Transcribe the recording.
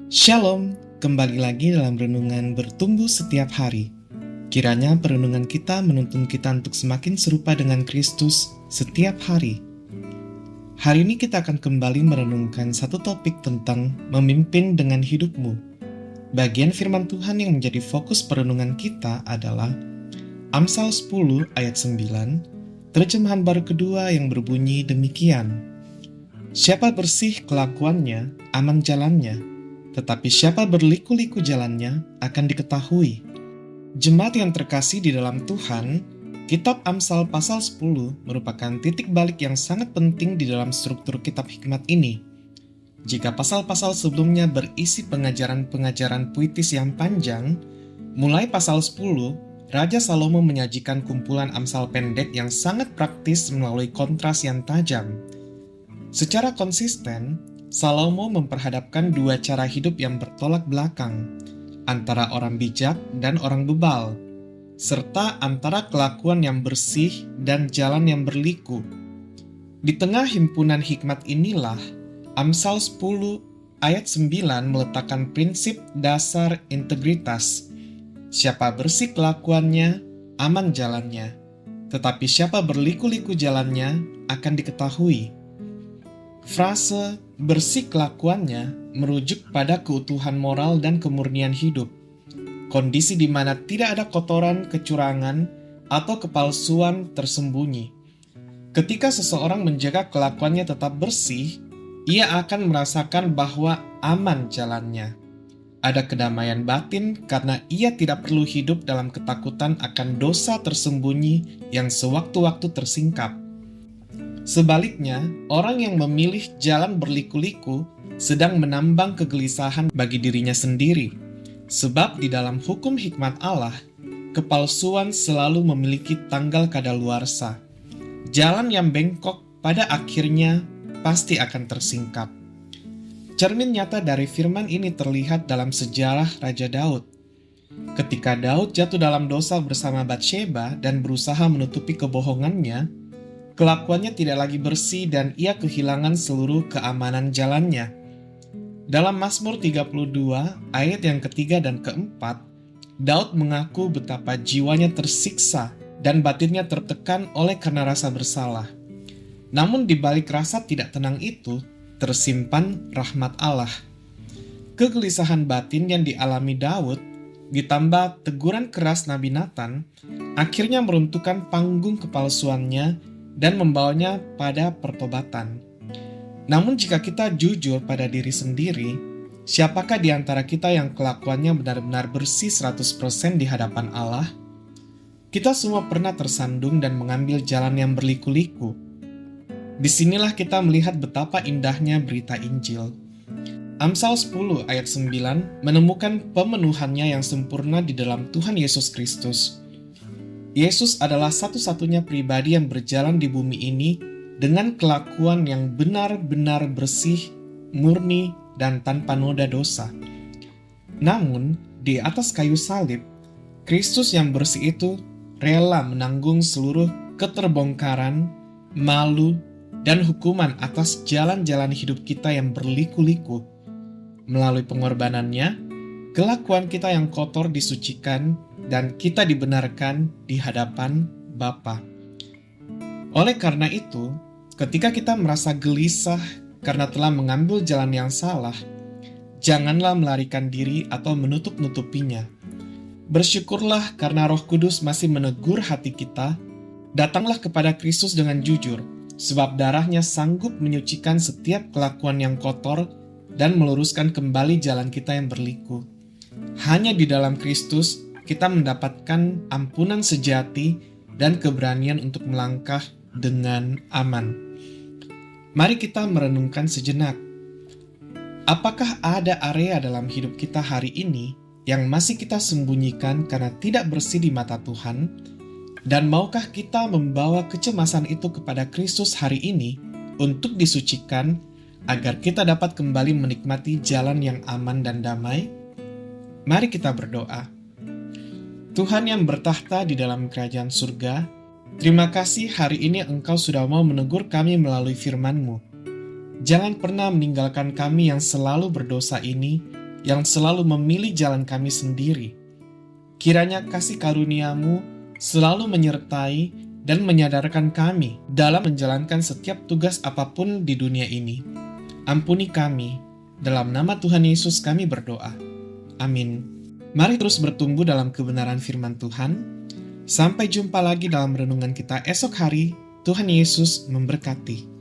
Shalom, kembali lagi dalam renungan bertumbuh setiap hari. Kiranya perenungan kita menuntun kita untuk semakin serupa dengan Kristus setiap hari. Hari ini kita akan kembali merenungkan satu topik tentang memimpin dengan hidupmu. Bagian firman Tuhan yang menjadi fokus perenungan kita adalah Amsal 10 ayat 9, terjemahan baru kedua yang berbunyi demikian. Siapa bersih kelakuannya, aman jalannya. Tetapi siapa berliku-liku jalannya akan diketahui. Jemaat yang terkasih di dalam Tuhan, kitab Amsal pasal 10 merupakan titik balik yang sangat penting di dalam struktur kitab hikmat ini. Jika pasal-pasal sebelumnya berisi pengajaran-pengajaran puitis yang panjang, mulai pasal 10, Raja Salomo menyajikan kumpulan amsal pendek yang sangat praktis melalui kontras yang tajam. Secara konsisten, Salomo memperhadapkan dua cara hidup yang bertolak belakang, antara orang bijak dan orang bebal, serta antara kelakuan yang bersih dan jalan yang berliku. Di tengah himpunan hikmat inilah, Amsal 10 ayat 9 meletakkan prinsip dasar integritas. Siapa bersih kelakuannya, aman jalannya. Tetapi siapa berliku-liku jalannya akan diketahui. Frase bersih kelakuannya merujuk pada keutuhan moral dan kemurnian hidup. Kondisi di mana tidak ada kotoran, kecurangan, atau kepalsuan tersembunyi. Ketika seseorang menjaga kelakuannya tetap bersih, ia akan merasakan bahwa aman jalannya. Ada kedamaian batin karena ia tidak perlu hidup dalam ketakutan akan dosa tersembunyi yang sewaktu-waktu tersingkap. Sebaliknya, orang yang memilih jalan berliku-liku sedang menambang kegelisahan bagi dirinya sendiri. Sebab di dalam hukum hikmat Allah, kepalsuan selalu memiliki tanggal kadaluarsa. Jalan yang bengkok pada akhirnya pasti akan tersingkap. Cermin nyata dari firman ini terlihat dalam sejarah Raja Daud. Ketika Daud jatuh dalam dosa bersama Batsheba dan berusaha menutupi kebohongannya, kelakuannya tidak lagi bersih dan ia kehilangan seluruh keamanan jalannya. Dalam Mazmur 32 ayat yang ketiga dan keempat, Daud mengaku betapa jiwanya tersiksa dan batinnya tertekan oleh karena rasa bersalah. Namun di balik rasa tidak tenang itu, tersimpan rahmat Allah. Kegelisahan batin yang dialami Daud, ditambah teguran keras Nabi Nathan, akhirnya meruntuhkan panggung kepalsuannya dan membawanya pada pertobatan. Namun jika kita jujur pada diri sendiri, siapakah di antara kita yang kelakuannya benar-benar bersih 100% di hadapan Allah? Kita semua pernah tersandung dan mengambil jalan yang berliku-liku. Disinilah kita melihat betapa indahnya berita Injil. Amsal 10 ayat 9 menemukan pemenuhannya yang sempurna di dalam Tuhan Yesus Kristus. Yesus adalah satu-satunya pribadi yang berjalan di bumi ini dengan kelakuan yang benar-benar bersih, murni, dan tanpa noda dosa. Namun, di atas kayu salib, Kristus yang bersih itu rela menanggung seluruh keterbongkaran, malu, dan hukuman atas jalan-jalan hidup kita yang berliku-liku. Melalui pengorbanannya, kelakuan kita yang kotor disucikan dan kita dibenarkan di hadapan Bapa. Oleh karena itu, ketika kita merasa gelisah karena telah mengambil jalan yang salah, janganlah melarikan diri atau menutup-nutupinya. Bersyukurlah karena Roh Kudus masih menegur hati kita. Datanglah kepada Kristus dengan jujur, sebab darahnya sanggup menyucikan setiap kelakuan yang kotor dan meluruskan kembali jalan kita yang berliku. Hanya di dalam Kristus kita mendapatkan ampunan sejati dan keberanian untuk melangkah dengan aman. Mari kita merenungkan sejenak. Apakah ada area dalam hidup kita hari ini yang masih kita sembunyikan karena tidak bersih di mata Tuhan? Dan maukah kita membawa kecemasan itu kepada Kristus hari ini untuk disucikan agar kita dapat kembali menikmati jalan yang aman dan damai? Mari kita berdoa. Tuhan yang bertahta di dalam kerajaan surga, terima kasih hari ini Engkau sudah mau menegur kami melalui firman-Mu. Jangan pernah meninggalkan kami yang selalu berdosa ini, yang selalu memilih jalan kami sendiri. Kiranya kasih karunia-Mu selalu menyertai dan menyadarkan kami dalam menjalankan setiap tugas apapun di dunia ini. Ampuni kami, dalam nama Tuhan Yesus kami berdoa. Amin. Mari terus bertumbuh dalam kebenaran firman Tuhan. Sampai jumpa lagi dalam renungan kita esok hari. Tuhan Yesus memberkati.